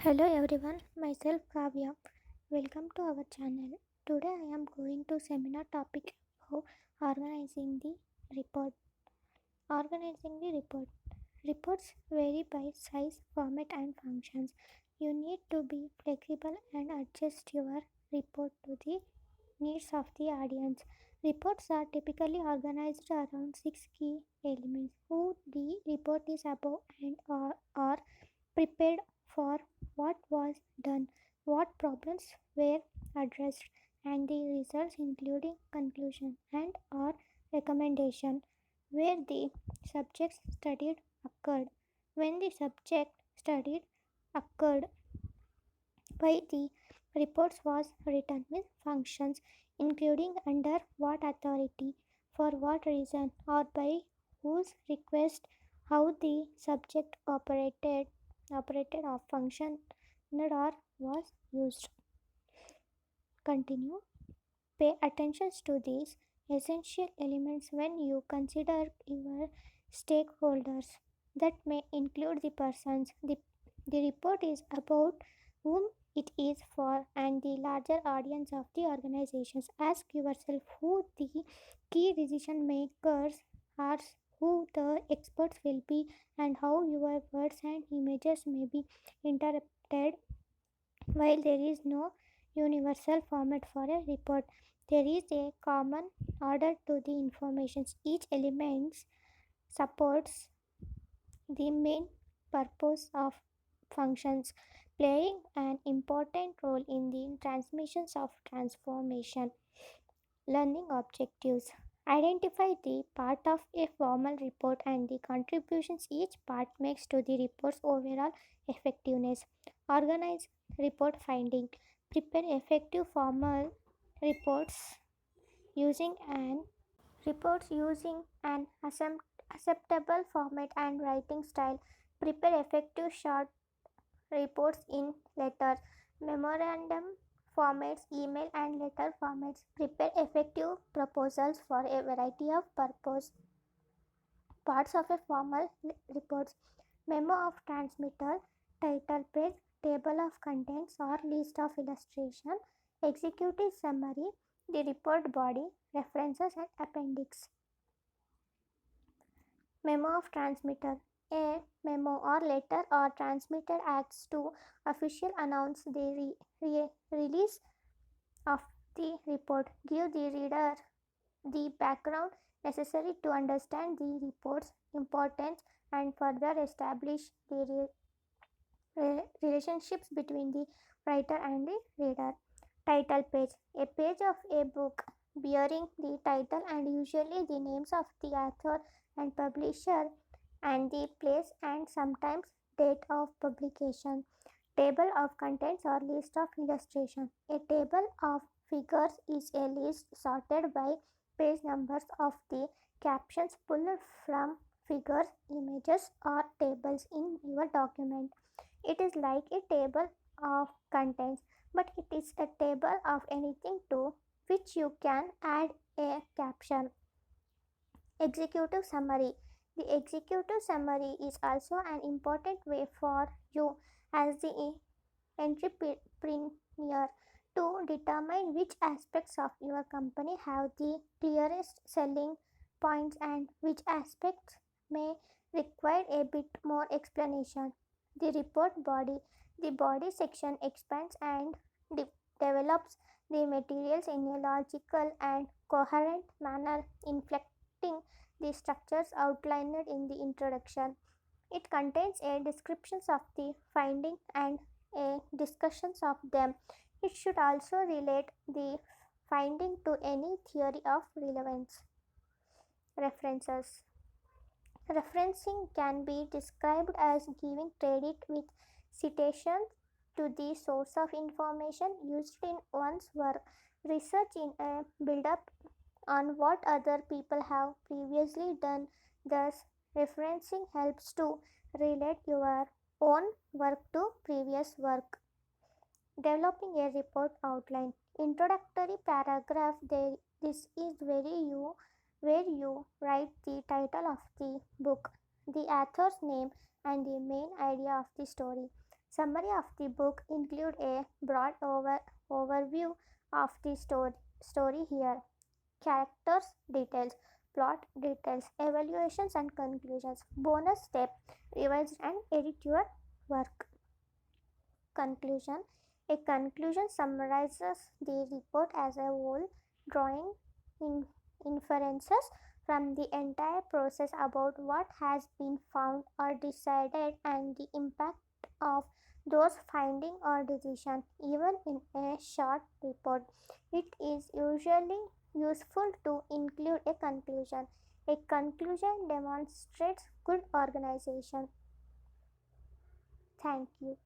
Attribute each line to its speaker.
Speaker 1: Hello everyone, myself Kavya. Welcome to our channel. Today I am going to seminar topic of organizing the report. Organizing the report. Reports vary by size, format and functions. You need to be flexible and adjust your report to the needs of the audience. Reports are typically organized around six key elements: who the report is about and are prepared for, what was done, what problems were addressed, and the results including conclusion and or recommendation, where the subject studied occurred, when the subject studied occurred, why the reports was written with functions including under what authority, for what reason, or by whose request, how the subject operated or functioned or was used. Continue. Pay attention to these essential elements when you consider your stakeholders. That may include the persons the report is about, whom it is for, and the larger audience of the organizations. Ask yourself who the key decision makers are, who the experts will be, and how your words and images may be interpreted. While there is no universal format for a report, there is a common order to the informations. Each element supports the main purpose of functions, playing an important role in the transmissions of transformation. Learning objectives. Identify the part of a formal report and the contributions each part makes to the report's overall effectiveness. Organize report finding. Prepare effective formal reports using an acceptable format and writing style. Prepare effective short reports in letter, memorandum formats, email and letter formats. Prepare effective proposals for a variety of purpose parts of a formal reports. Memo of transmitter, title page, table of contents or list of illustration, executive summary, the report body, references and appendix. Memo of transmitter. A memo or letter or transmitted acts to official announce the release of the report. Give the reader the background necessary to understand the report's importance and further establish the relationships between the writer and the reader. Title page. A page of a book bearing the title and usually the names of the author and publisher and the place and sometimes date of publication. Table of contents or list of illustration. A table of figures is a list sorted by page numbers of the captions pulled from figures, images, or tables in your document. It is like a table of contents, but it is a table of anything to which you can add a caption. Executive summary. The executive summary is also an important way for you as the entrepreneur to determine which aspects of your company have the clearest selling points and which aspects may require a bit more explanation. The report body. The body section expands and develops the materials in a logical and coherent manner, inflecting the structures outlined in the introduction. It contains a descriptions of the finding and a discussions of them. It should also relate the finding to any theory of relevance. References. Referencing can be described as giving credit with citation to the source of information used in one's work. Research in a build-up on what other people have previously done. Thus, referencing helps to relate your own work to previous work. Developing a report outline. Introductory paragraph. This is where you write the title of the book, the author's name, and the main idea of the story. Summary of the book include a broad overview of the story here. Characters details, plot details, evaluations and conclusions. Bonus step, revise and edit your work. Conclusion. A conclusion summarizes the report as a whole, drawing in inferences from the entire process about what has been found or decided and the impact of those findings or decisions. Even in a short report, it is usually useful to include a conclusion. A conclusion demonstrates good organization. Thank you.